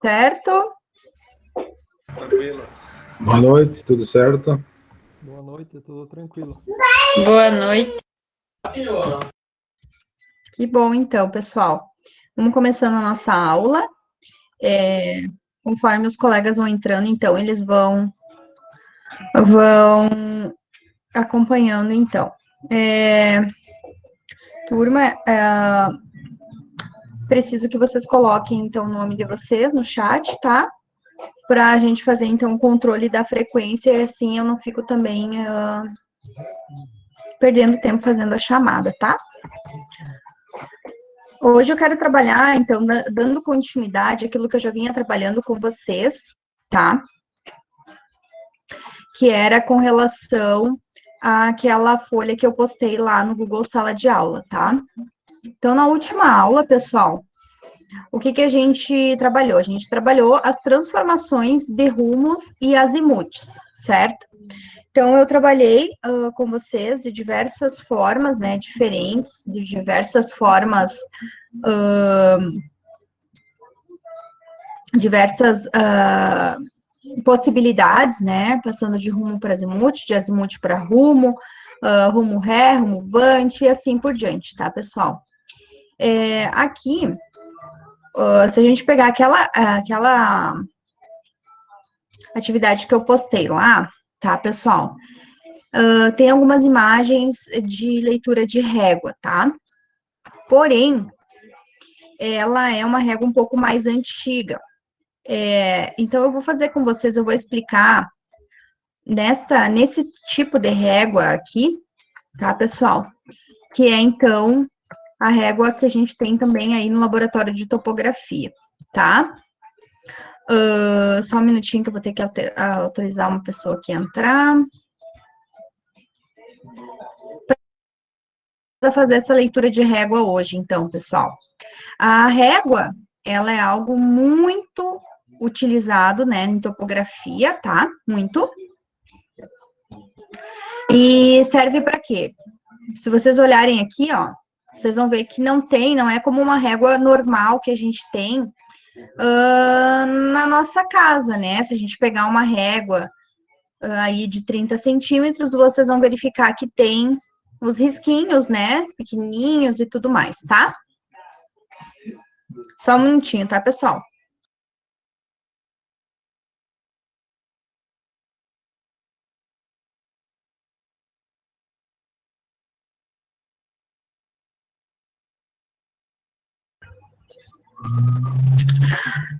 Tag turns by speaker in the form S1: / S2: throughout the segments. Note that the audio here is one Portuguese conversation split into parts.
S1: certo?
S2: Tranquilo.
S3: Boa noite, tudo certo?
S4: Boa noite, tudo tranquilo.
S1: Boa noite. Que bom, então, pessoal. Vamos começando a nossa aula. Conforme os colegas vão entrando, então, eles vão acompanhando, então. Turma, preciso que vocês coloquem, então, o nome de vocês no chat, tá? Para a gente fazer, então, o controle da frequência, e assim eu não fico também perdendo tempo fazendo a chamada, tá? Hoje eu quero trabalhar, então, dando continuidade àquilo que eu já vinha trabalhando com vocês, tá? Que era com relação àquela folha que eu postei lá no Google Sala de Aula, tá? Então, na última aula, pessoal, o que a gente trabalhou? A gente trabalhou as transformações de rumos e azimutes, certo? Então, eu trabalhei com vocês de diversas formas, né, diferentes, de diversas formas, possibilidades, né, passando de rumo para azimute, de azimute para rumo, rumo ré, rumo vante, e assim por diante, tá, pessoal? Aqui, se a gente pegar aquela atividade que eu postei lá, tá, pessoal? Tem algumas imagens de leitura de régua, tá? Porém, ela é uma régua um pouco mais antiga. Então, eu vou fazer com vocês, eu vou explicar nesse tipo de régua aqui, tá, pessoal? Que é, então, a régua que a gente tem também aí no laboratório de topografia, tá? Só um minutinho que eu vou ter que autorizar uma pessoa aqui a entrar. Para fazer essa leitura de régua hoje, então, pessoal. A régua, ela é algo muito utilizado, né, em topografia, tá? Muito. E serve para quê? Se vocês olharem aqui, ó, vocês vão ver que não é como uma régua normal que a gente tem na nossa casa, né? Se a gente pegar uma régua aí de 30 centímetros, vocês vão verificar que tem os risquinhos, né? Pequenininhos e tudo mais, tá? Só um minutinho, tá, pessoal?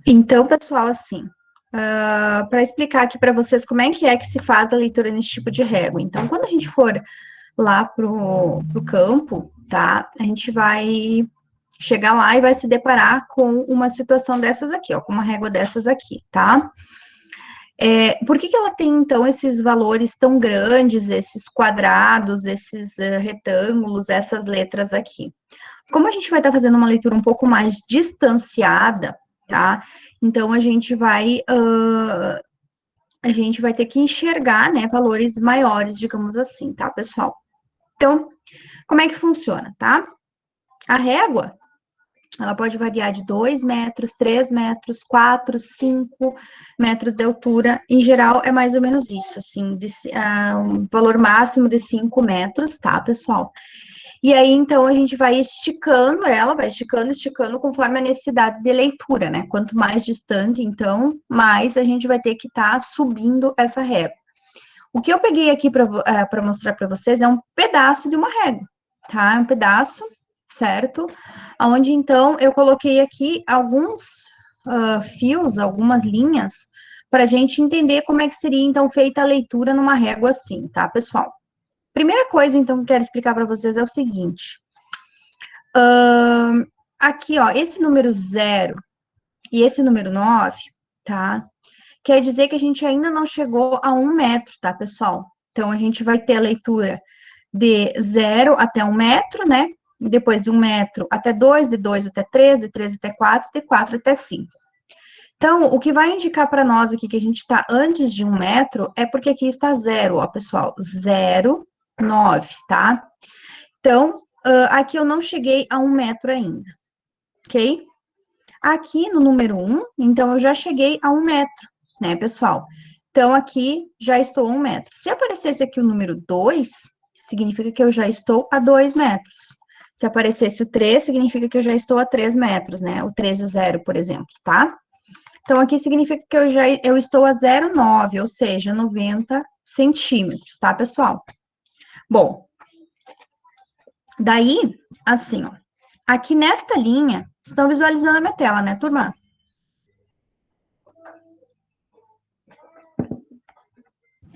S1: Então, pessoal, assim, para explicar aqui para vocês como é que se faz a leitura nesse tipo de régua. Então, quando a gente for lá pro campo, tá? A gente vai chegar lá e vai se deparar com uma situação dessas aqui, ó, com uma régua dessas aqui, tá? Por que ela tem, então, esses valores tão grandes, esses quadrados, esses retângulos, essas letras aqui? Como a gente vai estar fazendo uma leitura um pouco mais distanciada, tá? Então, a gente vai ter que enxergar, né, valores maiores, digamos assim, tá, pessoal? Então, como é que funciona, tá? A régua, ela pode variar de 2 metros, 3 metros, 4, 5 metros de altura. Em geral, é mais ou menos isso, assim, um valor máximo de 5 metros, tá, pessoal? E aí, então, a gente vai esticando ela, vai esticando, conforme a necessidade de leitura, né? Quanto mais distante, então, mais a gente vai ter que estar subindo essa régua. O que eu peguei aqui para mostrar para vocês é um pedaço de uma régua, tá? Um pedaço, certo? Onde, então, eu coloquei aqui alguns fios, algumas linhas, para a gente entender como é que seria, então, feita a leitura numa régua assim, tá, pessoal? Primeira coisa, então, que eu quero explicar para vocês é o seguinte. Aqui, ó, esse número 0 e esse número 9, tá? Quer dizer que a gente ainda não chegou a 1 metro, tá, pessoal? Então, a gente vai ter a leitura de 0 até 1 metro, né? Depois de 1 metro até 2, de 2 até 3, de 3 até 4, de 4 até 5. Então, o que vai indicar para nós aqui que a gente está antes de 1 metro é porque aqui está 0, ó, pessoal. 0, 9, tá? Então, aqui eu não cheguei a 1 metro ainda, ok? Aqui no número 1, então, eu já cheguei a 1 metro, né, pessoal? Então, aqui já estou a 1 metro. Se aparecesse aqui o número 2, significa que eu já estou a 2 metros. Se aparecesse o 3, significa que eu já estou a 3 metros, né? O 3 e o 0, por exemplo, tá? Então, aqui significa que eu estou a 0,9, ou seja, 90 centímetros, tá, pessoal? Bom, daí, assim, ó. Aqui nesta linha, estão visualizando a minha tela, né, turma?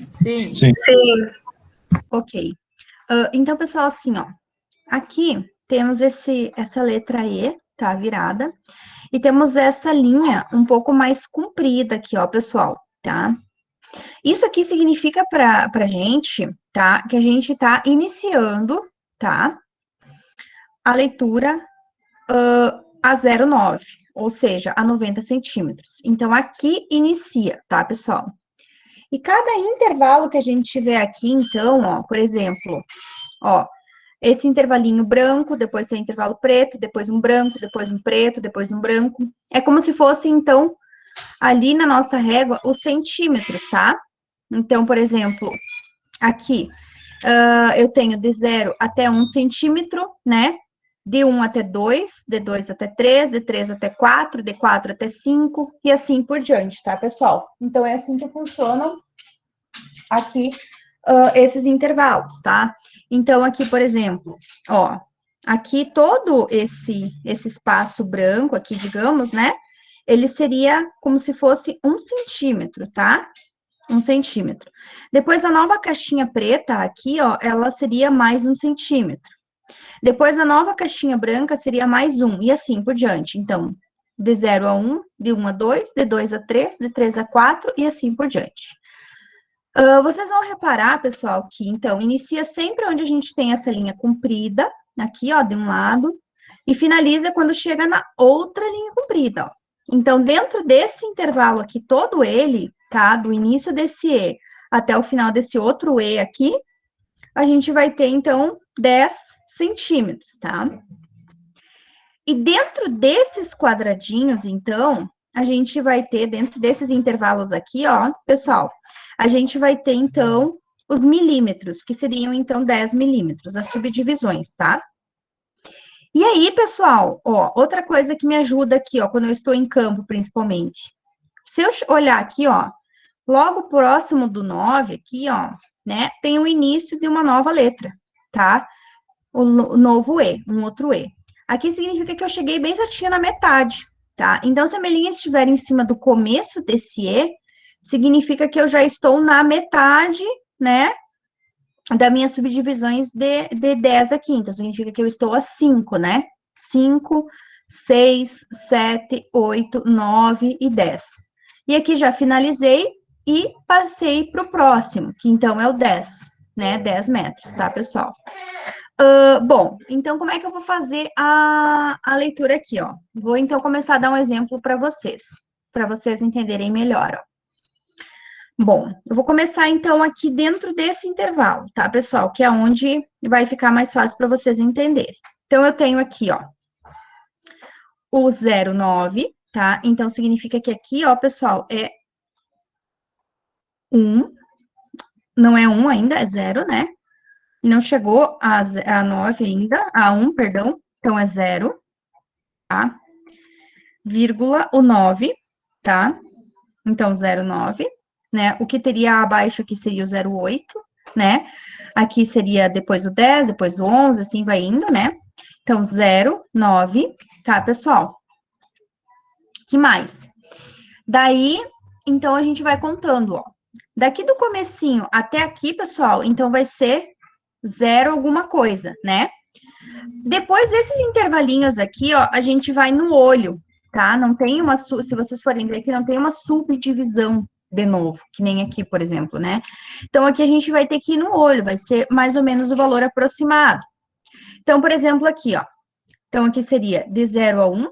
S5: Sim.
S3: Sim.
S1: Ok. Então, pessoal, assim, ó. Aqui temos essa letra E, tá, virada. E temos essa linha um pouco mais comprida aqui, ó, pessoal, tá? Isso aqui significa pra gente, tá, que a gente tá iniciando, tá, a leitura a 0,9, ou seja, a 90 centímetros. Então, aqui inicia, tá, pessoal? E cada intervalo que a gente tiver aqui, então, ó, por exemplo, ó, esse intervalinho branco, depois tem intervalo preto, depois um branco, depois um preto, depois um branco. É como se fosse, então, ali na nossa régua, os centímetros, tá? Então, por exemplo, aqui, eu tenho de 0 até 1 centímetro, né? De 1 até 2, de 2 até 3, de 3 até 4, de 4 até 5, e assim por diante, tá, pessoal? Então, é assim que funcionam aqui esses intervalos, tá? Então, aqui, por exemplo, ó, aqui todo esse espaço branco aqui, digamos, né? Ele seria como se fosse 1 centímetro, tá? 1 centímetro. Depois, a nova caixinha preta aqui, ó, ela seria mais 1 centímetro. Depois, a nova caixinha branca seria mais 1, e assim por diante. Então, de 0 a 1, de 1 a 2, de 2 a 3, de 3 a 4, e assim por diante. Vocês vão reparar, pessoal, que, então, inicia sempre onde a gente tem essa linha comprida, aqui, ó, de um lado, e finaliza quando chega na outra linha comprida, ó. Então, dentro desse intervalo aqui, todo ele, tá, do início desse E até o final desse outro E aqui, a gente vai ter, então, 10 centímetros, tá? E dentro desses quadradinhos, então, a gente vai ter, dentro desses intervalos aqui, ó, pessoal, a gente vai ter, então, os milímetros, que seriam, então, 10 milímetros, as subdivisões, tá? E aí, pessoal, ó, outra coisa que me ajuda aqui, ó, quando eu estou em campo, principalmente. Se eu olhar aqui, ó, logo próximo do 9, aqui, ó, né, tem o início de uma nova letra, tá? O novo E, um outro E. Aqui significa que eu cheguei bem certinho na metade, tá? Então, se a minha linha estiver em cima do começo desse E, significa que eu já estou na metade, né, das minhas subdivisões de 10 aqui. Então, significa que eu estou a 5, né? 5, 6, 7, 8, 9 e 10. E aqui já finalizei e passei para o próximo, que então é o 10, né? 10 metros, tá, pessoal? Bom, então como é que eu vou fazer a leitura aqui, ó? Vou então começar a dar um exemplo para vocês entenderem melhor, ó. Bom, eu vou começar então aqui dentro desse intervalo, tá, pessoal? Que é onde vai ficar mais fácil para vocês entenderem. Então, eu tenho aqui, ó, o 0,9, tá? Então, significa que aqui, ó, pessoal, é 1, não é 1 ainda, é 0, né? Não chegou a 9 ainda, a 1, perdão, então é 0, tá? Vírgula, o 9, tá? Então, 0,9, né? O que teria abaixo aqui seria o 0,8, né? Aqui seria depois o 10, depois o 11, assim vai indo, né? Então, 0,9, tá, pessoal? Que mais? Daí, então, a gente vai contando, ó. Daqui do comecinho até aqui, pessoal, então vai ser 0 alguma coisa, né? Depois, esses intervalinhos aqui, ó, a gente vai no olho, tá? Não tem uma, se vocês forem ver aqui, não tem uma subdivisão de novo, que nem aqui, por exemplo, né? Então, aqui a gente vai ter que ir no olho, vai ser mais ou menos o valor aproximado. Então, por exemplo, aqui, ó. Então, aqui seria de 0 a 1,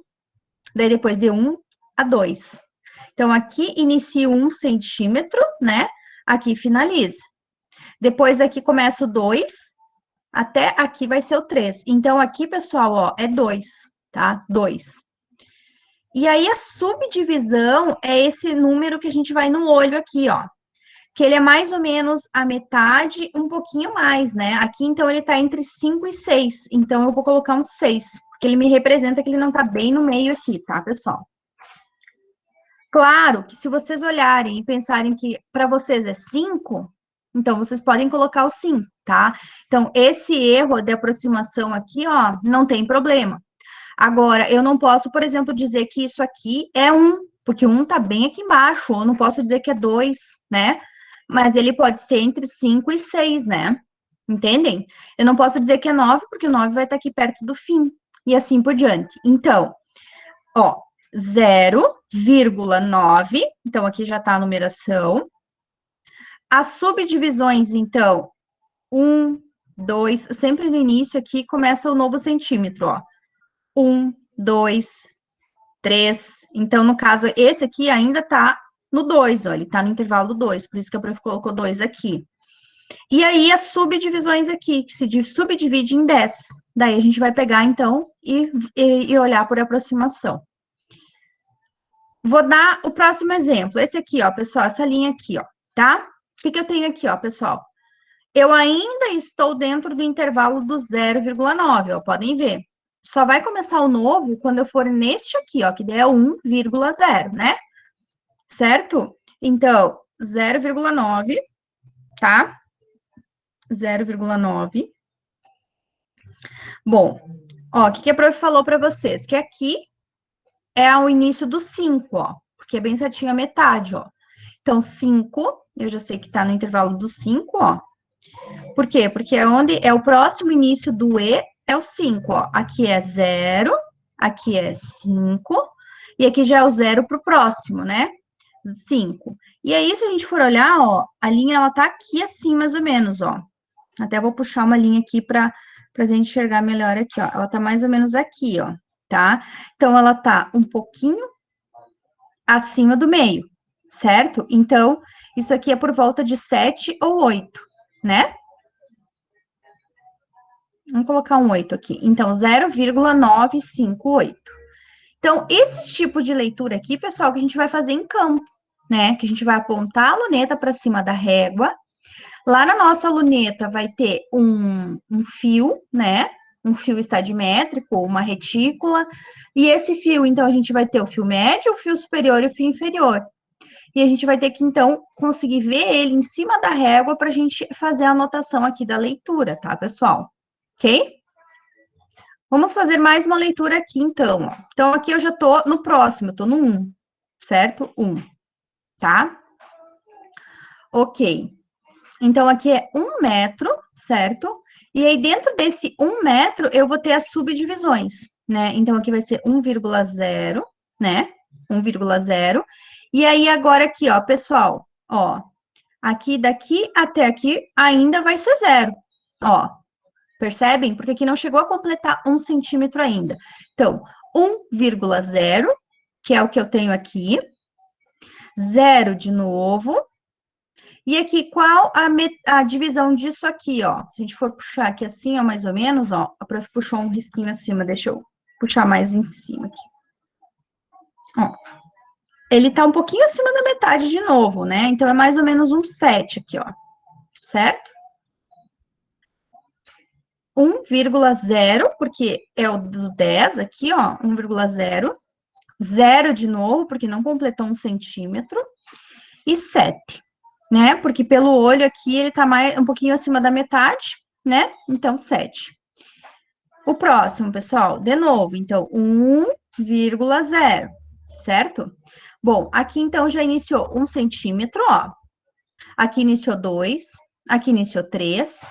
S1: daí depois de 1 a 2. Então, aqui inicia 1 centímetro, né? Aqui finaliza. Depois, aqui começa o 2, até aqui vai ser o 3. Então, aqui, pessoal, ó, é 2, tá? 2. E aí, a subdivisão é esse número que a gente vai no olho aqui, ó. Que ele é mais ou menos a metade, um pouquinho mais, né? Aqui, então, ele tá entre 5 e 6. Então, eu vou colocar um 6, porque ele me representa que ele não tá bem no meio aqui, tá, pessoal? Claro que se vocês olharem e pensarem que para vocês é 5, então vocês podem colocar o 5, tá? Então, esse erro de aproximação aqui, ó, não tem problema. Agora, eu não posso, por exemplo, dizer que isso aqui é 1, porque 1 tá bem aqui embaixo, ou não posso dizer que é 2, né? Mas ele pode ser entre 5 e 6, né? Entendem? Eu não posso dizer que é 9, porque o 9 vai estar aqui perto do fim, e assim por diante. Então, ó, 0,9, então aqui já está a numeração. As subdivisões, então, 1, 2, sempre no início aqui começa o novo centímetro, ó. 1, 2, 3. Então, no caso, esse aqui ainda está no 2, ó, ele está no intervalo do 2, por isso que a prof colocou 2 aqui. E aí, as subdivisões aqui, que se subdivide em 10. Daí, a gente vai pegar, então, e olhar por aproximação. Vou dar o próximo exemplo. Esse aqui, ó, pessoal, essa linha aqui, ó, tá? O que eu tenho aqui, ó, pessoal? Eu ainda estou dentro do intervalo do 0,9, ó, podem ver. Só vai começar o novo quando eu for neste aqui, ó, que daí é 1,0, né? Certo? Então, 0,9, tá? 0,9. Bom, ó, o que a prof falou para vocês? Que aqui é o início do 5, ó, porque é bem certinho a metade, ó. Então, 5, eu já sei que tá no intervalo do 5, ó. Por quê? Porque é onde é o próximo início do E, é o 5, ó. Aqui é 0, aqui é 5, e aqui já é o 0 pro próximo, né? 5. E aí, se a gente for olhar, ó, a linha, ela tá aqui assim, mais ou menos, ó. Até vou puxar uma linha aqui pra gente enxergar melhor aqui, ó. Ela tá mais ou menos aqui, ó, tá? Então, ela tá um pouquinho acima do meio, certo? Então, isso aqui é por volta de 7 ou 8, né? Vamos colocar um 8 aqui. Então, 0,958. Então, esse tipo de leitura aqui, pessoal, que a gente vai fazer em campo, né? Que a gente vai apontar a luneta para cima da régua. Lá na nossa luneta vai ter um fio, né? Um fio estadimétrico, uma retícula. E esse fio, então, a gente vai ter o fio médio, o fio superior e o fio inferior. E a gente vai ter que, então, conseguir ver ele em cima da régua para a gente fazer a anotação aqui da leitura, tá, pessoal? Ok? Vamos fazer mais uma leitura aqui, então. Então, aqui eu já tô no próximo, eu tô no 1, certo? 1, tá? Ok. Então, aqui é 1 metro, certo? E aí, dentro desse 1 metro, eu vou ter as subdivisões, né? Então, aqui vai ser 1,0, né? 1,0. E aí, agora aqui, ó, pessoal, ó, aqui daqui até aqui ainda vai ser 0, ó. Percebem? Porque aqui não chegou a completar 1 centímetro ainda. Então, 1,0, que é o que eu tenho aqui. 0 de novo. E aqui, qual a divisão disso aqui, ó? Se a gente for puxar aqui assim, ó, mais ou menos, ó. A prof puxou um risquinho acima, deixa eu puxar mais em cima aqui. Ó. Ele tá um pouquinho acima da metade de novo, né? Então, é mais ou menos um 7 aqui, ó. Certo? 1,0, porque é o do 10 aqui, ó, 1,0. 0 de novo, porque não completou 1 centímetro. E 7, né? Porque pelo olho aqui, ele tá um pouquinho acima da metade, né? Então, 7. O próximo, pessoal, de novo, então, 1,0, certo? Bom, aqui, então, já iniciou 1 centímetro, ó. Aqui iniciou 2, aqui iniciou 3,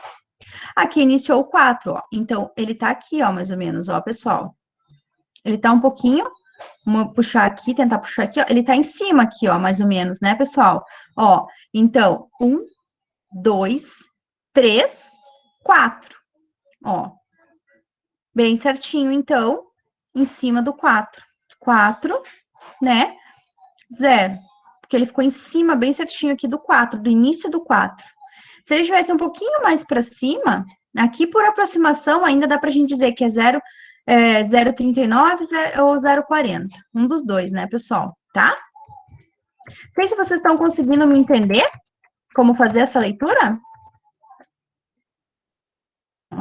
S1: aqui iniciou 4, ó. Então, ele tá aqui, ó, mais ou menos, ó, pessoal. Ele tá um pouquinho, vamos puxar aqui, tentar puxar aqui, ó. Ele tá em cima aqui, ó, mais ou menos, né, pessoal? Ó, então, 1, 2, 3, 4. Ó. Bem certinho, então, em cima do 4. 4, né? 0. Porque ele ficou em cima, bem certinho aqui do 4, do início do 4. Se ele estivesse um pouquinho mais para cima, aqui por aproximação, ainda dá pra gente dizer que é 0, 0,39 ou 0,40. Um dos dois, né, pessoal? Tá? Não sei se vocês estão conseguindo me entender como fazer essa leitura.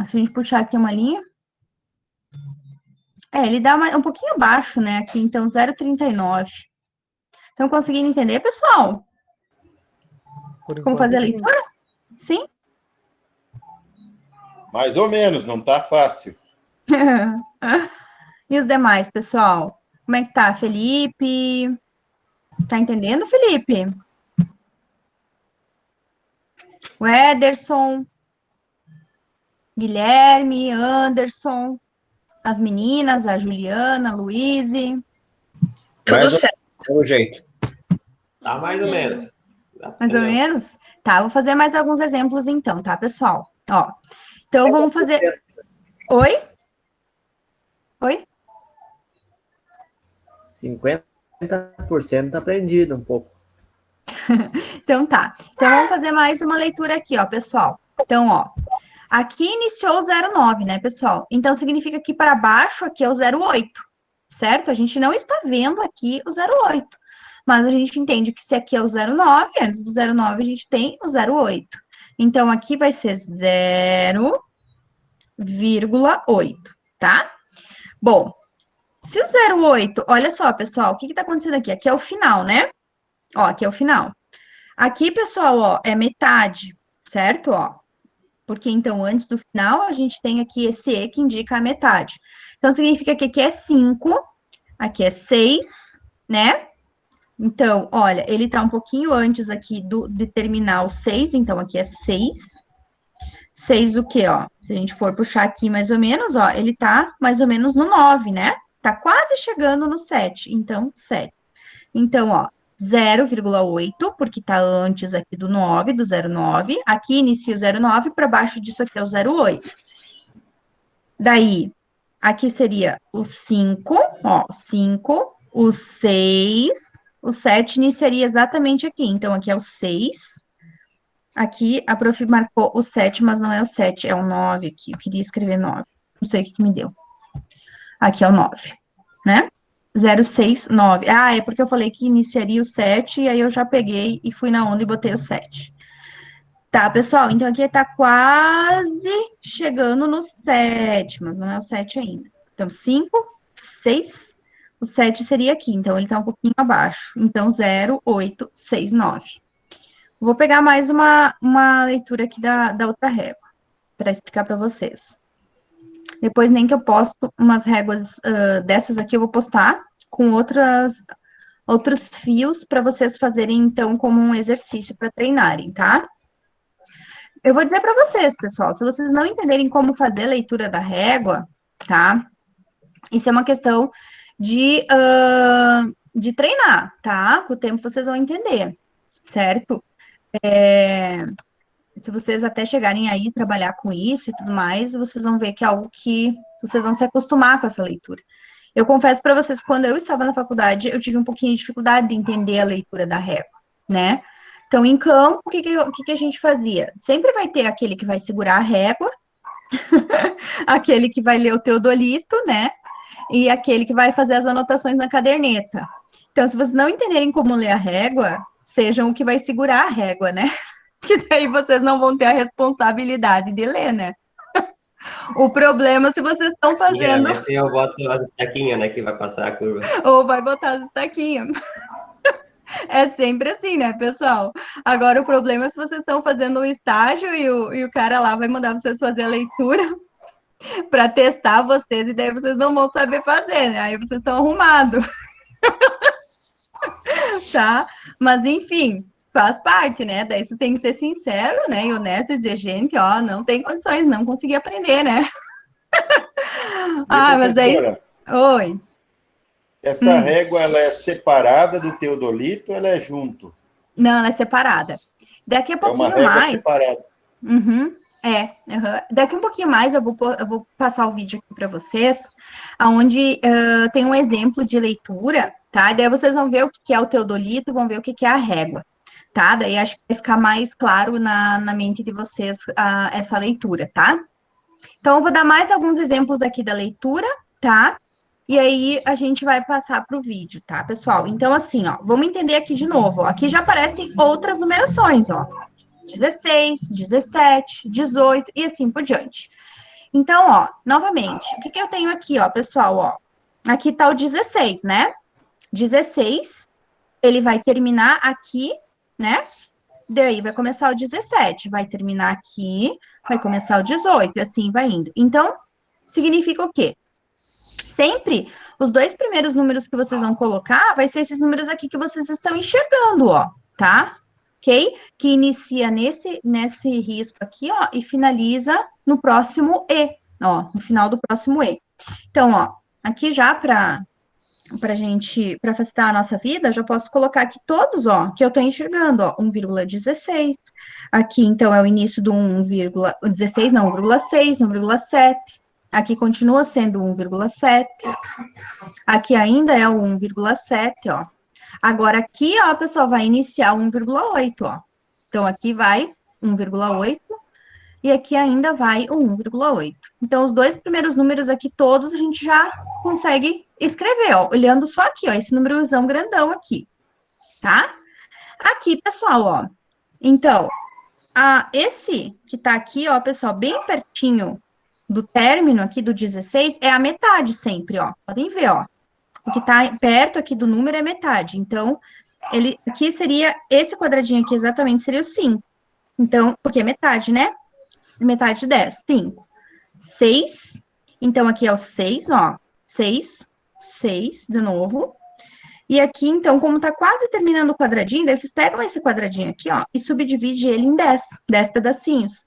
S1: Se a gente puxar aqui uma linha. Ele dá um pouquinho abaixo, né, aqui, então 0,39. Estão conseguindo entender, pessoal? Como fazer a leitura? Sim?
S2: Mais ou menos, não tá fácil.
S1: E os demais, pessoal? Como é que tá, Felipe? Tá entendendo, Felipe? O Ederson, Guilherme, Anderson, as meninas, a Juliana, a Luíse.
S6: Tudo certo. Pelo jeito.
S7: Tá mais ou menos.
S1: Mais ou menos? Tá, vou fazer mais alguns exemplos então, tá, pessoal? Ó, então vamos fazer... Oi? Oi?
S6: 50% aprendido um pouco.
S1: Então tá. Então vamos fazer mais uma leitura aqui, ó, pessoal. Então, ó, aqui iniciou o 0,9, né, pessoal? Então significa que para baixo aqui é o 0,8, certo? A gente não está vendo aqui o 0,8, mas a gente entende que se aqui é o 0,9, antes do 0,9 a gente tem o 0,8. Então aqui vai ser 0,8, tá? Bom, se o 0,8, olha só, pessoal, o que está acontecendo aqui? Aqui é o final, né? Ó, aqui é o final. Aqui, pessoal, ó, é metade, certo? Ó, porque então antes do final a gente tem aqui esse E que indica a metade. Então significa que aqui é 5, aqui é 6, né? Então, olha, ele tá um pouquinho antes aqui de terminar o 6, então aqui é 6. 6 o quê, ó? Se a gente for puxar aqui mais ou menos, ó, ele tá mais ou menos no 9, né? Tá quase chegando no 7, então 7. Então, ó, 0,8, porque tá antes aqui do 9, do 0,9. Aqui inicia o 0,9, para baixo disso aqui é o 0,8. Daí, aqui seria o 5, ó, 5, o 6, o 7 iniciaria exatamente aqui. Então, aqui é o 6. Aqui, a prof marcou o 7, mas não é o 7, é o 9 aqui. Eu queria escrever 9. Não sei o que me deu. Aqui é o 9, né? 069. Ah, é porque eu falei que iniciaria o 7, e aí eu já peguei e fui na onda e botei o 7. Tá, pessoal, então aqui tá quase chegando no 7, mas não é o 7 ainda. Então, 5, 6, o 7 seria aqui, então ele tá um pouquinho abaixo. Então, 0,869. Vou pegar mais uma leitura aqui da outra régua, para explicar para vocês. Depois, nem que eu posto umas réguas dessas aqui, eu vou postar com outros fios para vocês fazerem, então, como um exercício para treinarem, tá? Eu vou dizer para vocês, pessoal, se vocês não entenderem como fazer a leitura da régua, tá? Isso é uma questão de treinar, tá? Com o tempo vocês vão entender, certo? Se vocês até chegarem aí trabalhar com isso e tudo mais, vocês vão ver que é algo que vocês vão se acostumar com essa leitura. Eu confesso para vocês, quando eu estava na faculdade, eu tive um pouquinho de dificuldade de entender a leitura da régua, né? Então, em campo, o que a gente fazia? Sempre vai ter aquele que vai segurar a régua, aquele que vai ler o teodolito, né? E aquele que vai fazer as anotações na caderneta. Então, se vocês não entenderem como ler a régua, sejam o que vai segurar a régua, né? Que daí vocês não vão ter a responsabilidade de ler, né? O problema se vocês estão fazendo...
S7: Geralmente eu boto as estaquinhas, né, que vai passar a curva.
S1: Ou vai botar as estaquinhas. É sempre assim, né, pessoal? Agora, o problema é se vocês estão fazendo um estágio e o cara lá vai mandar vocês fazer a leitura para testar vocês, e daí vocês não vão saber fazer, né? Aí vocês estão arrumados. Tá? Mas, enfim, faz parte, né? Daí vocês têm que ser sinceros, né? E honestos e dizer, gente, ó, não tem condições, não consegui aprender, né? Mas daí... Oi.
S2: Essa régua, ela é separada do teodolito ou ela é junto?
S1: Não, ela é separada. Daqui a pouquinho
S2: é uma régua
S1: mais...
S2: separada.
S1: Daqui um pouquinho mais eu vou passar o vídeo aqui para vocês, onde tem um exemplo de leitura, tá? Daí vocês vão ver o que é o teodolito, vão ver o que é a régua, tá? Daí acho que vai ficar mais claro na mente de vocês essa leitura, tá? Então, eu vou dar mais alguns exemplos aqui da leitura, tá? E aí, a gente vai passar para o vídeo, tá, pessoal? Então, assim, ó, vamos entender aqui de novo, ó. Aqui já aparecem outras numerações, ó. 16, 17, 18 e assim por diante. Então, ó, novamente, o que que eu tenho aqui, ó, pessoal, ó? Aqui tá o 16, né? 16, ele vai terminar aqui, né? Daí vai começar o 17, vai terminar aqui, vai começar o 18, e assim vai indo. Então, significa o quê? Sempre os dois primeiros números que vocês vão colocar vai ser esses números aqui que vocês estão enxergando, ó, tá? Ok? Que inicia nesse risco aqui, ó, e finaliza no próximo E, ó, no final do próximo E. Então, ó, aqui já para facilitar a nossa vida, eu já posso colocar aqui todos, ó, que eu tô enxergando, ó, 1,16. Aqui, então, é o início do 1,16, não, 1,6, 1,7. Aqui continua sendo 1,7. Aqui ainda é o 1,7, ó. Agora, aqui, ó, pessoal, vai iniciar 1,8, ó. Então, aqui vai 1,8 e aqui ainda vai o 1,8. Então, os dois primeiros números aqui, todos, a gente já consegue escrever, ó, olhando só aqui, ó, esse númerozão grandão aqui, tá? Aqui, pessoal, ó, então, esse que tá aqui, ó, pessoal, bem pertinho do término aqui do 16, é a metade sempre, ó, podem ver, ó, o que tá perto aqui do número é metade, então, ele, aqui seria, esse quadradinho aqui exatamente seria o 5, então, porque é metade, né? Metade de 10, 5. 6, então aqui é o 6, ó, 6, 6, de novo. E aqui, então, como tá quase terminando o quadradinho, daí vocês pegam esse quadradinho aqui, ó, e subdivide ele em 10, 10 pedacinhos.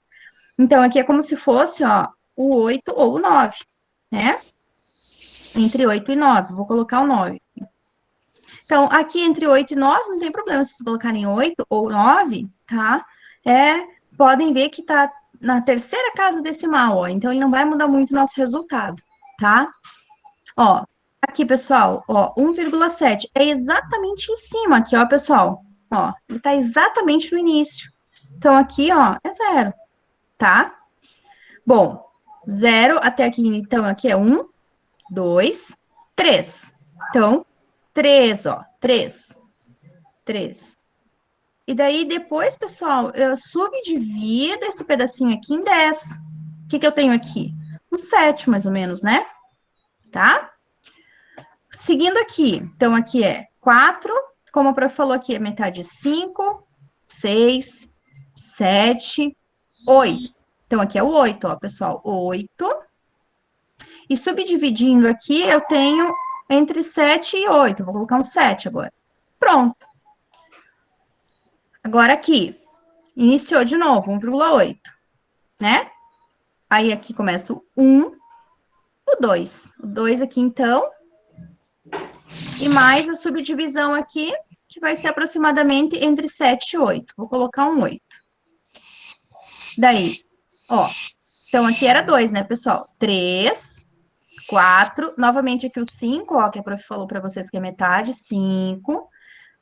S1: Então, aqui é como se fosse, ó, o 8 ou o 9, né? Entre 8 e 9, vou colocar o 9. Então, aqui entre 8 e 9, não tem problema se vocês colocarem 8 ou 9, tá? Podem ver que tá na terceira casa decimal, ó, então ele não vai mudar muito o nosso resultado, tá? Ó, aqui, pessoal, ó, 1,7 é exatamente em cima aqui, ó, pessoal, ó, ele tá exatamente no início. Então, aqui, ó, é 0, tá? Bom, 0 até aqui, então, aqui é 1, 2, 3. Então, 3, ó, 3. 3. E daí, depois, pessoal, eu subdivido esse pedacinho aqui em 10. O que que eu tenho aqui? Um 7, mais ou menos, né? Tá? Seguindo aqui. Então, aqui é 4. Como a prof falou aqui, é metade de 5, 6, 7, 8. Então, aqui é o 8, ó, pessoal. 8. E subdividindo aqui, eu tenho entre 7 e 8. Vou colocar um 7 agora. Pronto. Agora aqui, iniciou de novo, 1,8, né? Aí aqui começa o 1, o 2. O 2 aqui, então, e mais a subdivisão aqui, que vai ser aproximadamente entre 7 e 8. Vou colocar um 8. Daí, ó, então aqui era 2, né, pessoal? 3, 4, novamente aqui o 5, ó, que a prof falou para vocês que é metade, 5,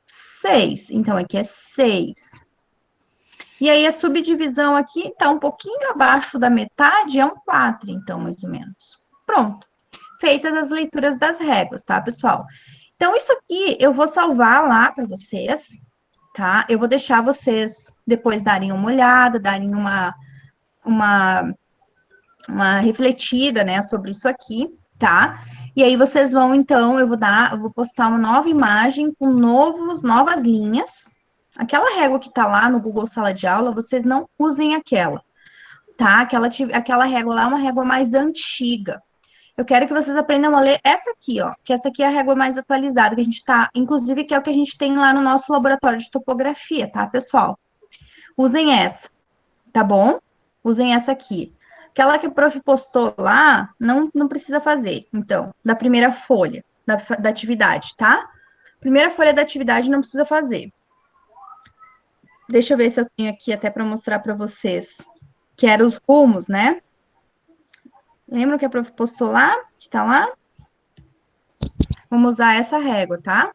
S1: 6. Então, aqui é 6. E aí, a subdivisão aqui está um pouquinho abaixo da metade, é um 4, então, mais ou menos. Pronto. Feitas as leituras das réguas, tá, pessoal? Então, isso aqui eu vou salvar lá para vocês, tá? Eu vou deixar vocês depois darem uma olhada, darem uma refletida, né, sobre isso aqui, tá? E aí vocês vão, então, eu vou postar uma nova imagem com novas linhas. Aquela régua que tá lá no Google Sala de Aula, vocês não usem aquela, tá? Aquela régua lá é uma régua mais antiga. Eu quero que vocês aprendam a ler essa aqui, ó, que essa aqui é a régua mais atualizada, que a gente tá, inclusive, que é o que a gente tem lá no nosso laboratório de topografia, tá, pessoal? Usem essa, tá bom? Usem essa aqui. Aquela que o prof postou lá, não precisa fazer. Então, da primeira folha da atividade, tá? Primeira folha da atividade não precisa fazer. Deixa eu ver se eu tenho aqui até para mostrar para vocês. Que eram os rumos, né? Lembram que a prof postou lá? Que tá lá? Vamos usar essa régua, tá?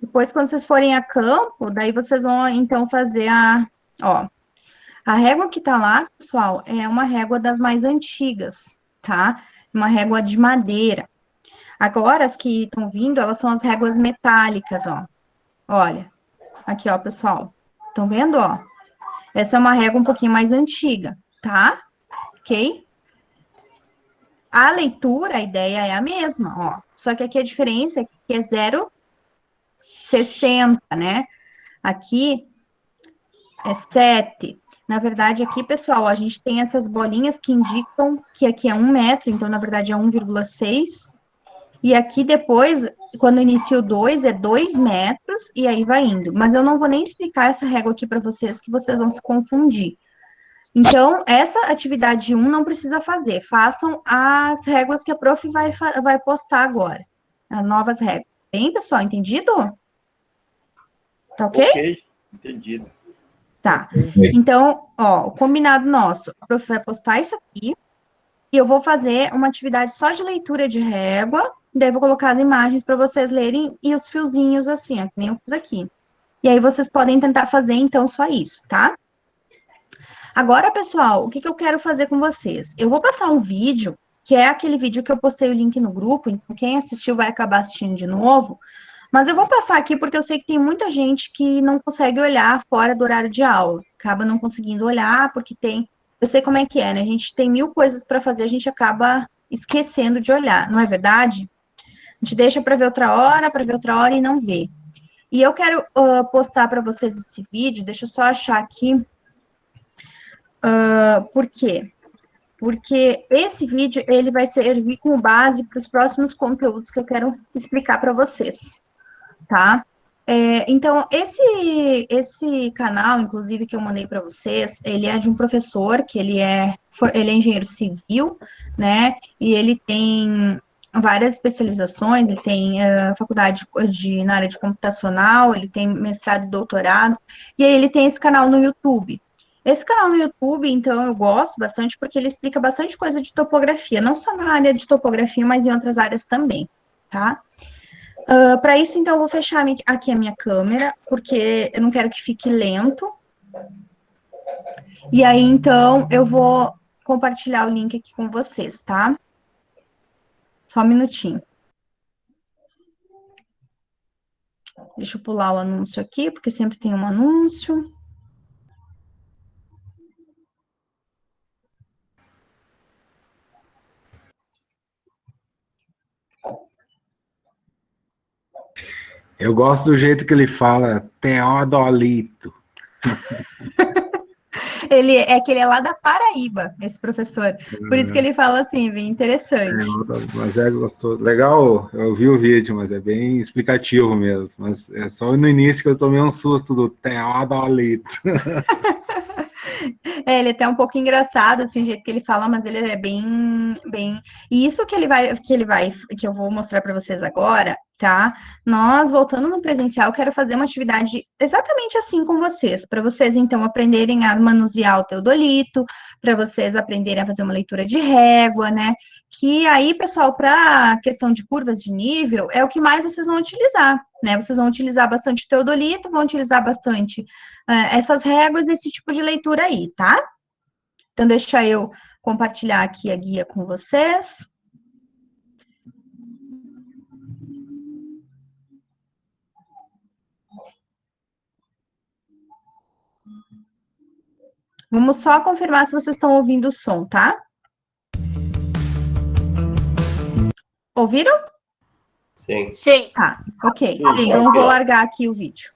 S1: Depois, quando vocês forem a campo, daí vocês vão, então, fazer ó, a régua que tá lá, pessoal, é uma régua das mais antigas, tá? uma régua de madeira. Agora, as que estão vindo, elas são as réguas metálicas, ó. Olha, aqui, ó, pessoal. Estão vendo, ó? Essa é uma régua um pouquinho mais antiga, tá? Ok? A leitura, a ideia é a mesma, ó. Só que aqui a diferença é que é 0,60, né? Aqui é 7. Na verdade, aqui, pessoal, a gente tem essas bolinhas que indicam que aqui é 1 metro, então, na verdade, é 1,6. E aqui depois, quando inicia o 2, é 2 metros, e aí vai indo. Mas eu não vou nem explicar essa régua aqui para vocês, que vocês vão se confundir. Então, essa atividade 1 não precisa fazer. Façam as réguas que a prof vai postar agora. As novas réguas. Bem, pessoal, entendido? Tá ok?
S2: Ok, entendido.
S1: Tá. Então, ó, o combinado nosso. A prof vai postar isso aqui. E eu vou fazer uma atividade só de leitura de régua. Daí eu vou colocar as imagens para vocês lerem e os fiozinhos assim, ó, que nem eu fiz aqui. E aí vocês podem tentar fazer, então, só isso, tá? Agora, pessoal, o que eu quero fazer com vocês? Eu vou passar um vídeo, que é aquele vídeo que eu postei o link no grupo, então quem assistiu vai acabar assistindo de novo, mas eu vou passar aqui porque eu sei que tem muita gente que não consegue olhar fora do horário de aula, acaba não conseguindo olhar porque tem, eu sei como é que é, né? A gente tem 1000 coisas para fazer, a gente acaba esquecendo de olhar, não é verdade? A gente deixa para ver outra hora e não vê. E eu quero postar para vocês esse vídeo, deixa eu só achar aqui. Por quê? Porque esse vídeo, ele vai servir como base para os próximos conteúdos que eu quero explicar para vocês, tá? Então, esse canal, inclusive, que eu mandei para vocês, ele é de um professor, que ele é engenheiro civil, né? E ele tem várias especializações, ele tem faculdade na área de computacional, ele tem mestrado e doutorado, e aí ele tem esse canal no YouTube. Esse canal no YouTube, então, eu gosto bastante, porque ele explica bastante coisa de topografia, não só na área de topografia, mas em outras áreas também, tá? Para isso, então, eu vou fechar aqui a minha câmera, porque eu não quero que fique lento. E aí, então, eu vou compartilhar o link aqui com vocês, tá? Só um minutinho. Deixa eu pular o anúncio aqui, porque sempre tem um anúncio.
S3: Eu gosto do jeito que ele fala, Teodolito.
S1: Ele é lá da Paraíba, esse professor. Por isso que ele fala assim, bem interessante.
S3: Mas é gostoso. Legal, eu vi o vídeo, mas é bem explicativo mesmo. Mas é só no início que eu tomei um susto do Teodolito.
S1: Ele é até um pouco engraçado, assim, o jeito que ele fala, mas ele é bem... E isso que eu vou mostrar para vocês agora, tá? Nós, voltando no presencial, eu quero fazer uma atividade exatamente assim com vocês, para vocês, então, aprenderem a manusear o teodolito, para vocês aprenderem a fazer uma leitura de régua, né? Que aí, pessoal, para a questão de curvas de nível, é o que mais vocês vão utilizar, né? Vocês vão utilizar bastante o teodolito, vão utilizar bastante essas réguas, esse tipo de leitura aí, tá? Então, deixa eu compartilhar aqui a guia com vocês. Vamos só confirmar se vocês estão ouvindo o som, tá? Ouviram?
S7: Sim.
S5: Sim.
S1: Tá, ok.
S2: Sim,
S1: Então, eu vou largar aqui o vídeo.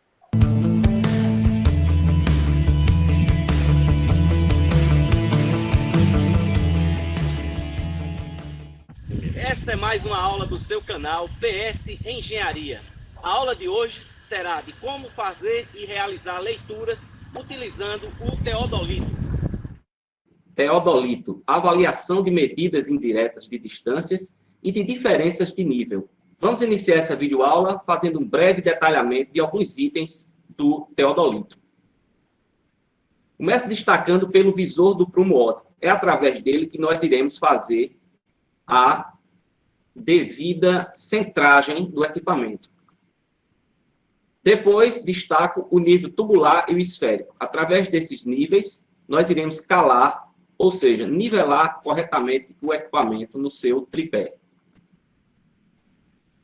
S8: Essa é mais uma aula do seu canal PS Engenharia. A aula de hoje será de como fazer e realizar leituras utilizando o teodolito.
S9: Teodolito, avaliação de medidas indiretas de distâncias e de diferenças de nível. Vamos iniciar essa videoaula fazendo um breve detalhamento de alguns itens do teodolito. Começo destacando pelo visor do prumo óptico. É através dele que nós iremos fazer a devida centragem do equipamento. Depois, destaco o nível tubular e o esférico. Através desses níveis, nós iremos calar ou seja, nivelar corretamente o equipamento no seu tripé.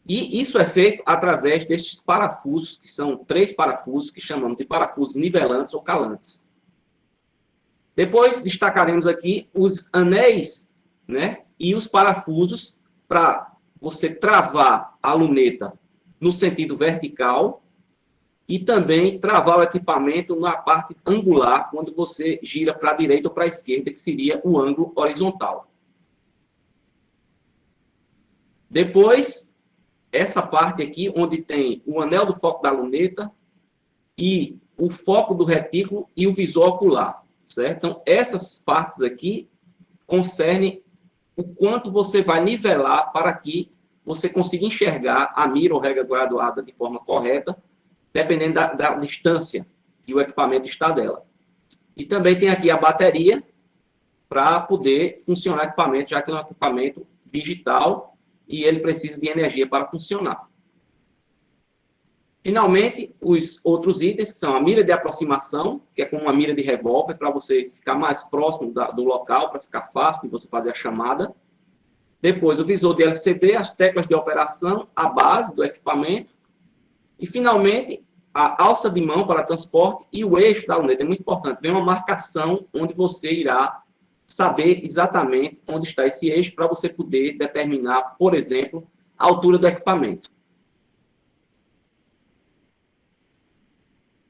S9: E isso é feito através destes parafusos, que são 3 parafusos, que chamamos de parafusos nivelantes ou calantes. Depois destacaremos aqui os anéis, né, e os parafusos para você travar a luneta no sentido vertical e também travar o equipamento na parte angular, quando você gira para a direita ou para a esquerda, que seria o ângulo horizontal. Depois, essa parte aqui, onde tem o anel do foco da luneta e o foco do retículo e o visor ocular, certo? Então, essas partes aqui concernem o quanto você vai nivelar para que você consiga enxergar a mira ou régua graduada de forma correta, dependendo da distância que o equipamento está dela. E também tem aqui a bateria para poder funcionar o equipamento, já que é um equipamento digital e ele precisa de energia para funcionar. Finalmente, os outros itens, que são a mira de aproximação, que é como uma mira de revólver, para você ficar mais próximo do local, para ficar fácil de você fazer a chamada. Depois, o visor de LCD, as teclas de operação, a base do equipamento. E, finalmente, a alça de mão para transporte e o eixo da luneta. É muito importante. Vem uma marcação onde você irá saber exatamente onde está esse eixo para você poder determinar, por exemplo, a altura do equipamento.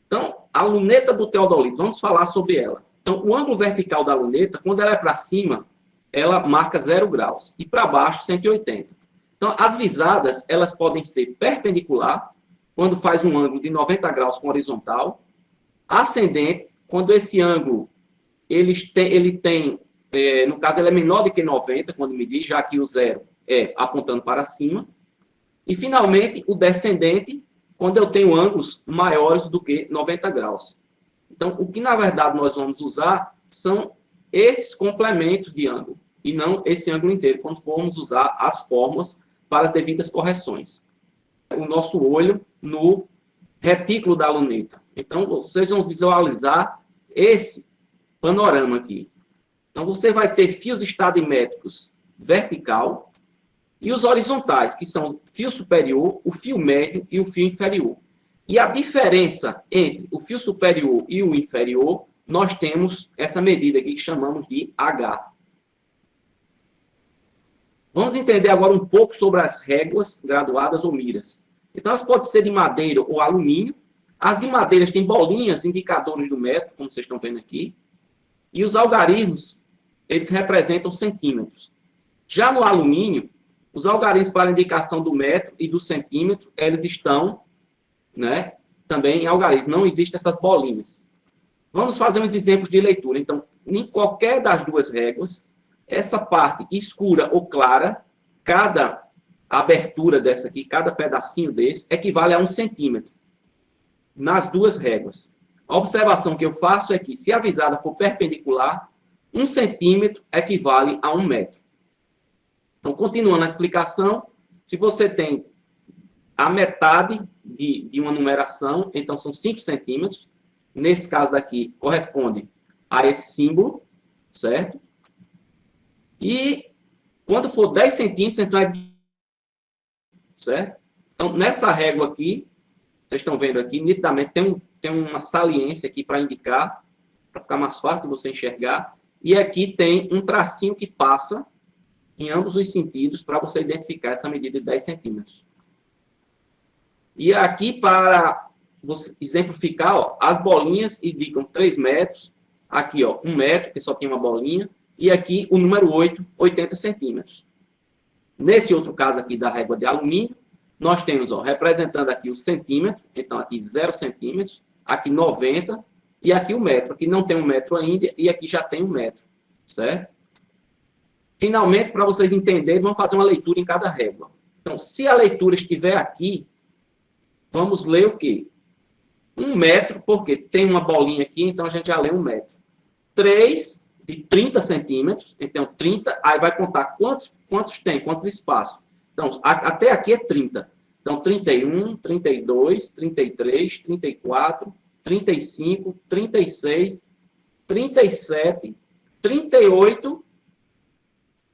S9: Então, a luneta do teodolito, vamos falar sobre ela. Então, o ângulo vertical da luneta, quando ela é para cima, ela marca 0 graus. E para baixo, 180. Então, as visadas, elas podem ser perpendicular, quando faz um ângulo de 90 graus com horizontal. Ascendente, quando esse ângulo, ele tem no caso, ele é menor do que 90, quando medir, já que o 0 é apontando para cima. E, finalmente, o descendente, quando eu tenho ângulos maiores do que 90 graus. Então, o que, na verdade, nós vamos usar são esses complementos de ângulo, e não esse ângulo inteiro, quando formos usar as fórmulas para as devidas correções. O nosso olho no retículo da luneta. Então, vocês vão visualizar esse panorama aqui. Então, você vai ter fios estadimétricos vertical e os horizontais, que são o fio superior, o fio médio e o fio inferior. E a diferença entre o fio superior e o inferior, nós temos essa medida aqui que chamamos de H. Vamos entender agora um pouco sobre as réguas graduadas ou miras. Então, elas podem ser de madeira ou alumínio. As de madeira têm bolinhas indicadores do metro, como vocês estão vendo aqui. E os algarismos, eles representam centímetros. Já no alumínio, os algarismos para indicação do metro e do centímetro, eles estão, né, também em algarismo. Não existem essas bolinhas. Vamos fazer uns exemplos de leitura. Então, em qualquer das duas réguas, essa parte escura ou clara, cada abertura dessa aqui, cada pedacinho desse, equivale a 1 centímetro. Nas duas réguas. A observação que eu faço é que, se a visada for perpendicular, 1 centímetro equivale a 1 metro. Então, continuando a explicação, se você tem a metade de uma numeração, então são 5 centímetros. Nesse caso daqui, corresponde a esse símbolo, certo? E quando for 10 centímetros, então é... certo? Então, nessa régua aqui, vocês estão vendo aqui, nitidamente tem uma saliência aqui para indicar, para ficar mais fácil de você enxergar. E aqui tem um tracinho que passa em ambos os sentidos para você identificar essa medida de 10 centímetros. E aqui, para você exemplificar, ó, as bolinhas indicam 3 metros. Aqui, ó, 1 metro, que só tem uma bolinha. E aqui, o número 8, 80 centímetros. Nesse outro caso aqui da régua de alumínio, nós temos, ó, representando aqui o centímetro. Então, aqui 0 centímetros. Aqui 90. E aqui o metro. Aqui não tem 1 metro ainda. E aqui já tem 1 metro. Certo? Finalmente, para vocês entenderem, vamos fazer uma leitura em cada régua. Então, se a leitura estiver aqui, vamos ler o quê? 1 metro, porque tem uma bolinha aqui, então a gente já lê 1 metro. 3 de 30 centímetros, então 30, aí vai contar quantos tem, quantos espaços. Então, até aqui é 30. Então, 31, 32, 33, 34, 35, 36, 37, 38,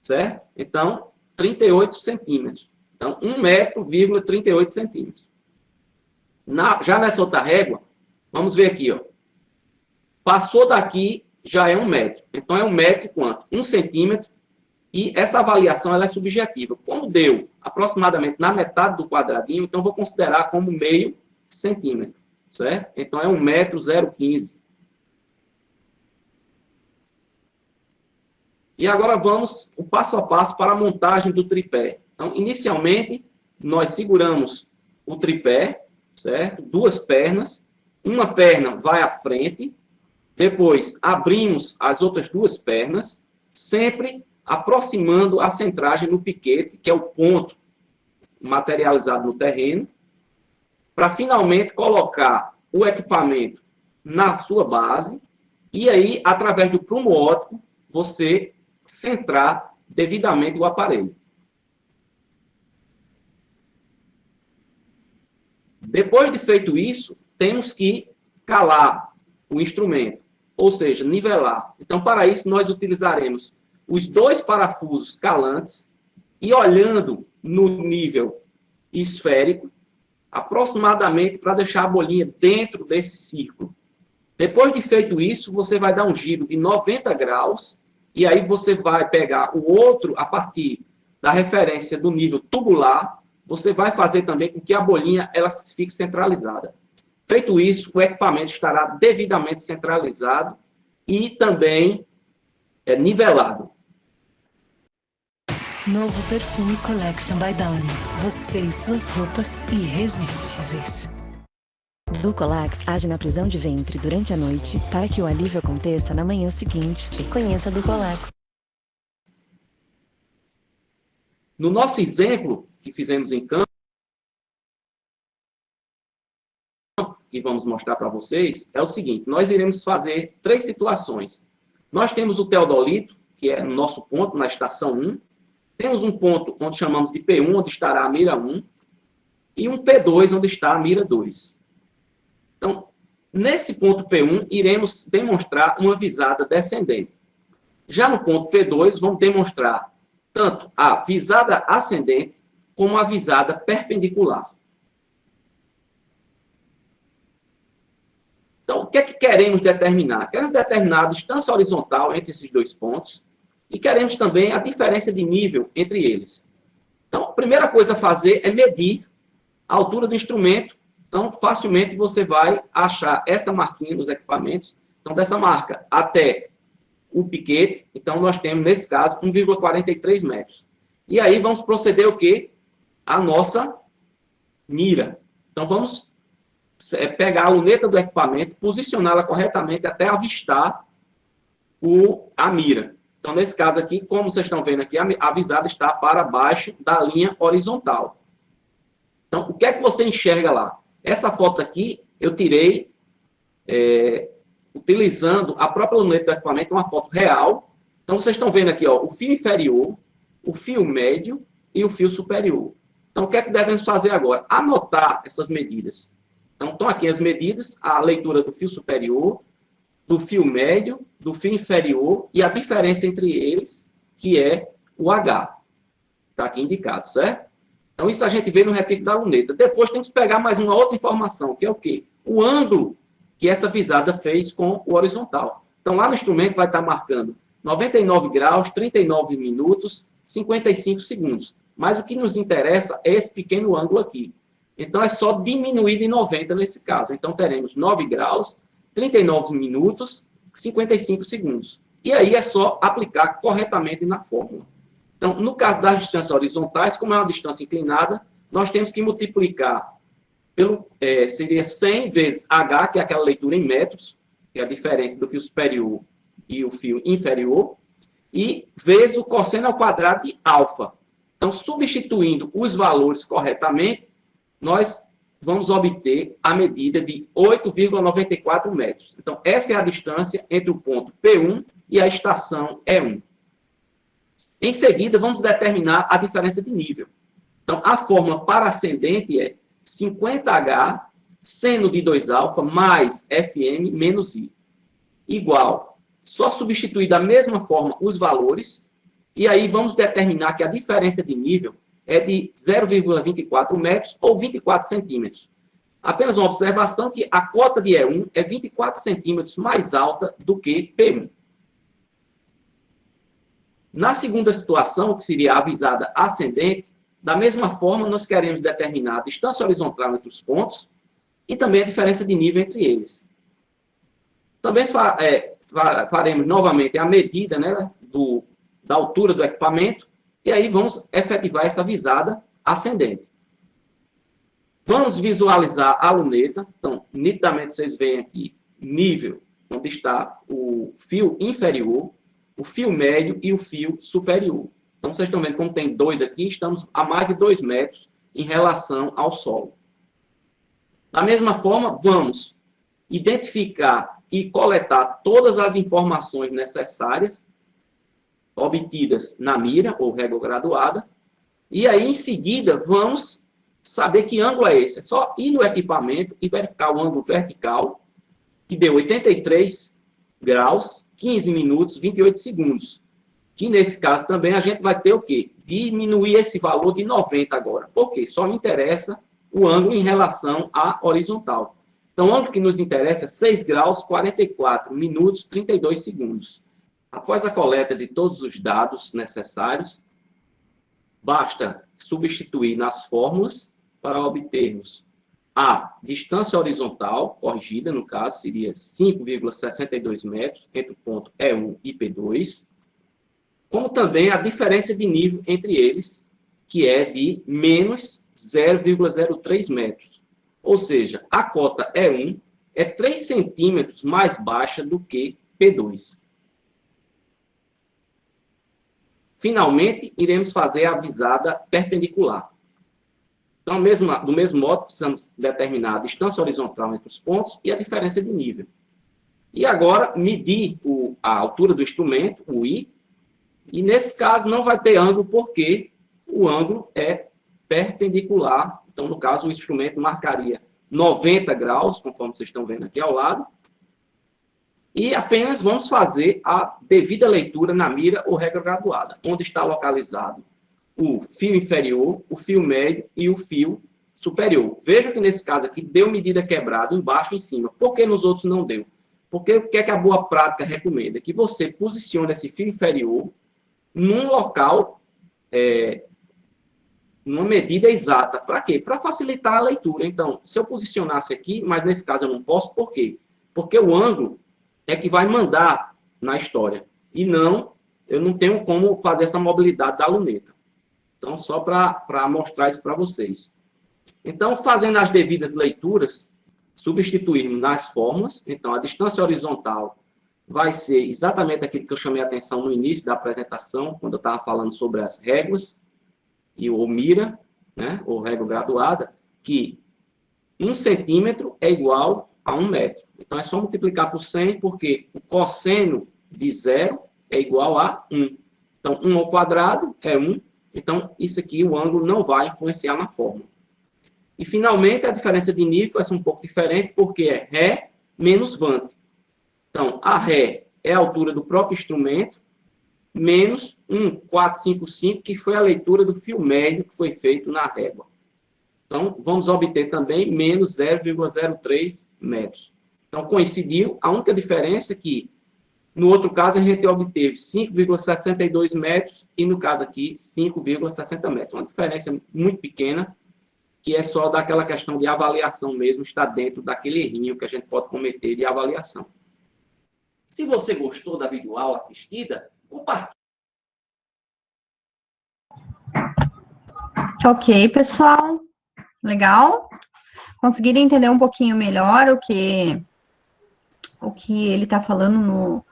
S9: certo? Então, 38 centímetros. Então, 1 metro, 38 centímetros. Já nessa outra régua, vamos ver aqui, ó. Passou daqui, já é 1 metro. Então, é 1 metro e quanto? 1 centímetro. E essa avaliação ela é subjetiva. Como deu aproximadamente na metade do quadradinho, então vou considerar como meio centímetro, certo? Então, é 1 metro, 0,15. E agora vamos o passo a passo para a montagem do tripé. Então, inicialmente, nós seguramos o tripé, certo? 2 pernas. Uma perna vai à frente. Depois, abrimos as outras 2 pernas, sempre aproximando a centragem no piquete, que é o ponto materializado no terreno, para finalmente colocar o equipamento na sua base e aí, através do prumo óptico, você centrar devidamente o aparelho. Depois de feito isso, temos que calar o instrumento, ou seja, nivelar. Então, para isso, nós utilizaremos os 2 parafusos calantes e olhando no nível esférico, aproximadamente para deixar a bolinha dentro desse círculo. Depois de feito isso, você vai dar um giro de 90 graus e aí você vai pegar o outro a partir da referência do nível tubular, você vai fazer também com que a bolinha ela fique centralizada. Feito isso, o equipamento estará devidamente centralizado e também nivelado.
S10: Novo Perfume Collection by Downy. Você e suas roupas irresistíveis. Dulcolax age na prisão de ventre durante a noite para que o alívio aconteça na manhã seguinte. E conheça Dulcolax.
S9: No nosso exemplo que fizemos em campo, que vamos mostrar para vocês, é o seguinte, nós iremos fazer 3 situações. Nós temos o teodolito, que é no nosso ponto, na estação 1. Temos um ponto onde chamamos de P1, onde estará a mira 1, e um P2, onde está a mira 2. Então, nesse ponto P1, iremos demonstrar uma visada descendente. Já no ponto P2, vamos demonstrar tanto a visada ascendente como a visada perpendicular. Então, o que é que queremos determinar? Queremos determinar a distância horizontal entre esses 2 pontos e queremos também a diferença de nível entre eles. Então, a primeira coisa a fazer é medir a altura do instrumento. Então, facilmente você vai achar essa marquinha nos equipamentos. Então, dessa marca até o piquete, então nós temos, nesse caso, 1,43 metros. E aí vamos proceder o quê? A nossa mira. Então, vamos pegar a luneta do equipamento, posicioná-la corretamente até avistar a mira. Então, nesse caso aqui, como vocês estão vendo aqui, a visada está para baixo da linha horizontal. Então, o que é que você enxerga lá? Essa foto aqui, eu tirei utilizando a própria luneta do equipamento, uma foto real. Então, vocês estão vendo aqui, ó, o fio inferior, o fio médio e o fio superior. Então, o que é que devemos fazer agora? Anotar essas medidas. Então, estão aqui as medidas, a leitura do fio superior, do fio médio, do fio inferior e a diferença entre eles, que é o H. Está aqui indicado, certo? Então, isso a gente vê no retículo da luneta. Depois, temos que pegar mais uma outra informação, que é o quê? O ângulo que essa visada fez com o horizontal. Então, lá no instrumento vai estar marcando 99 graus, 39 minutos, 55 segundos. Mas o que nos interessa é esse pequeno ângulo aqui. Então, é só diminuir de 90 nesse caso. Então, teremos 9 graus, 39 minutos, 55 segundos. E aí é só aplicar corretamente na fórmula. Então, no caso das distâncias horizontais, como é uma distância inclinada, nós temos que multiplicar seria 100 vezes H, que é aquela leitura em metros, que é a diferença do fio superior e o fio inferior, e vezes o cosseno ao quadrado de alfa. Então, substituindo os valores corretamente, nós vamos obter a medida de 8,94 metros. Então, essa é a distância entre o ponto P1 e a estação E1. Em seguida, vamos determinar a diferença de nível. Então, a fórmula para ascendente é 50H seno de 2 alfa mais Fm menos I, igual só substituir da mesma forma os valores, e aí vamos determinar que a diferença de nível é de 0,24 metros ou 24 centímetros. Apenas uma observação que a cota de E1 é 24 centímetros mais alta do que P1. Na segunda situação, que seria a avisada ascendente, da mesma forma, nós queremos determinar a distância horizontal entre os pontos e também a diferença de nível entre eles. Também faremos novamente a medida, né, da altura do equipamento, e aí vamos efetivar essa avisada ascendente. Vamos visualizar a luneta. Então, nitidamente vocês veem aqui nível, onde está o fio inferior, o fio médio e o fio superior. Então, vocês estão vendo como tem dois aqui, estamos a mais de 2 metros em relação ao solo. Da mesma forma, vamos identificar e coletar todas as informações necessárias obtidas na mira ou régua graduada, e aí, em seguida, vamos saber que ângulo é esse. É só ir no equipamento e verificar o ângulo vertical, que deu 83 graus, 15 minutos, 28 segundos. Que, nesse caso, também a gente vai ter o quê? Diminuir esse valor de 90 agora. Por quê? Só me interessa o ângulo em relação à horizontal. Então, o ângulo que nos interessa é 6 graus, 44 minutos, 32 segundos. Após a coleta de todos os dados necessários, basta substituir nas fórmulas para obtermos a distância horizontal, corrigida, no caso, seria 5,62 metros entre o ponto E1 e P2, como também a diferença de nível entre eles, que é de menos 0,03 metros. Ou seja, a cota E1 é 3 centímetros mais baixa do que P2. Finalmente, iremos fazer a avisada perpendicular. Então, do mesmo modo, precisamos determinar a distância horizontal entre os pontos e a diferença de nível. E agora, medir a altura do instrumento, o I, e nesse caso não vai ter ângulo, porque o ângulo é perpendicular. Então, no caso, o instrumento marcaria 90 graus, conforme vocês estão vendo aqui ao lado, e apenas vamos fazer a devida leitura na mira ou régua graduada, onde está localizado o fio inferior, o fio médio e o fio superior. Veja que nesse caso aqui deu medida quebrada embaixo e em cima. Por que nos outros não deu? Porque o que é que a boa prática recomenda? Que você posicione esse fio inferior num local, numa medida exata. Para quê? Para facilitar a leitura. Então, se eu posicionasse aqui, mas nesse caso eu não posso, por quê? Porque o ângulo é que vai mandar na história. E não, eu não tenho como fazer essa mobilidade da luneta. Então, só para mostrar isso para vocês. Então, fazendo as devidas leituras, substituirmos nas fórmulas. Então, a distância horizontal vai ser exatamente aquilo que eu chamei a atenção no início da apresentação, quando eu estava falando sobre as réguas, ou mira, né, ou régua graduada, que 1 centímetro é igual a 1 metro. Então, é só multiplicar por 100, porque o cosseno de 0 é igual a 1. Então, 1 ao quadrado é 1. Então, isso aqui, o ângulo não vai influenciar na fórmula. E, finalmente, a diferença de nível vai ser um pouco diferente, porque é Ré menos Vante. Então, a Ré é a altura do próprio instrumento, menos 1,455, que foi a leitura do fio médio que foi feito na régua. Então, vamos obter também menos 0,03 metros. Então, coincidiu. A única diferença é que, no outro caso, a gente obteve 5,62 metros e, no caso aqui, 5,60 metros. Uma diferença muito pequena, que é só daquela questão de avaliação mesmo, está dentro daquele errinho que a gente pode cometer de avaliação. Se você gostou da videoaula assistida, compartilhe.
S1: Ok, pessoal. Legal? Conseguiram entender um pouquinho melhor o que ele está falando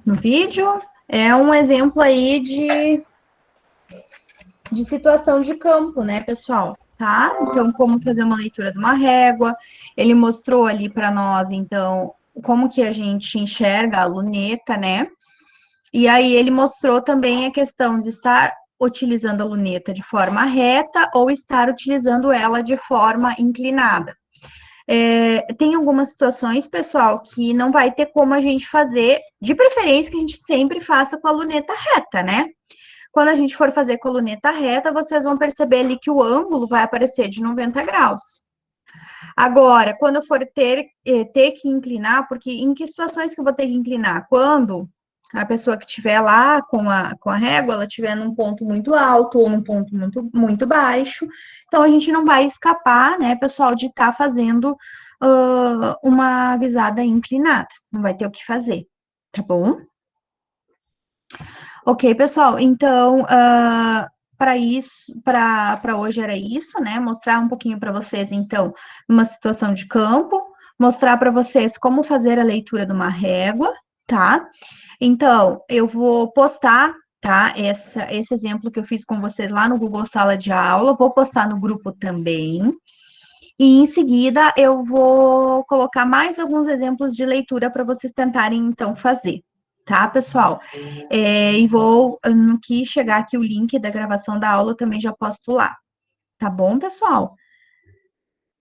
S1: no vídeo? É um exemplo aí de situação de campo, né, pessoal? Tá? Então, como fazer uma leitura de uma régua. Ele mostrou ali para nós, então, como que a gente enxerga a luneta, né? E aí ele mostrou também a questão de estar utilizando a luneta de forma reta ou estar utilizando ela de forma inclinada. Tem algumas situações, pessoal, que não vai ter como a gente fazer, de preferência que a gente sempre faça com a luneta reta, né? Quando a gente for fazer com a luneta reta, vocês vão perceber ali que o ângulo vai aparecer de 90 graus. Agora, quando eu for ter que inclinar, porque em que situações que eu vou ter que inclinar? Quando a pessoa que estiver lá com a régua, ela estiver num ponto muito alto ou num ponto muito baixo. Então, a gente não vai escapar, né, pessoal, de estar fazendo uma visada inclinada. Não vai ter o que fazer, tá bom? Ok, pessoal, então, para isso, para hoje era isso, né? Mostrar um pouquinho para vocês, então, uma situação de campo, mostrar para vocês como fazer a leitura de uma régua, tá? Então, eu vou postar, tá? Esse exemplo que eu fiz com vocês lá no Google Sala de Aula, vou postar no grupo também. E em seguida, eu vou colocar mais alguns exemplos de leitura para vocês tentarem, então, fazer. Tá, pessoal? E vou, no que chegar aqui o link da gravação da aula, também já posto lá. Tá bom, pessoal?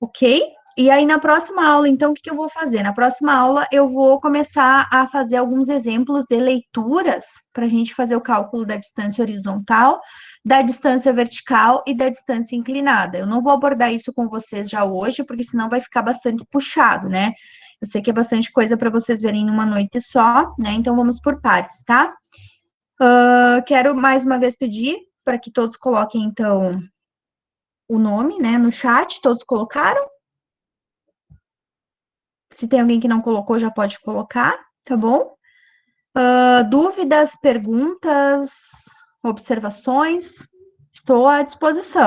S1: Ok? E aí, na próxima aula, então, o que eu vou fazer? Na próxima aula, eu vou começar a fazer alguns exemplos de leituras para a gente fazer o cálculo da distância horizontal, da distância vertical e da distância inclinada. Eu não vou abordar isso com vocês já hoje, porque senão vai ficar bastante puxado, né? Eu sei que é bastante coisa para vocês verem numa noite só, né? Então, vamos por partes, tá? Quero mais uma vez pedir para que todos coloquem, então, o nome, né, no chat. Todos colocaram? Se tem alguém que não colocou, já pode colocar, tá bom? Dúvidas, perguntas, observações? Estou à disposição.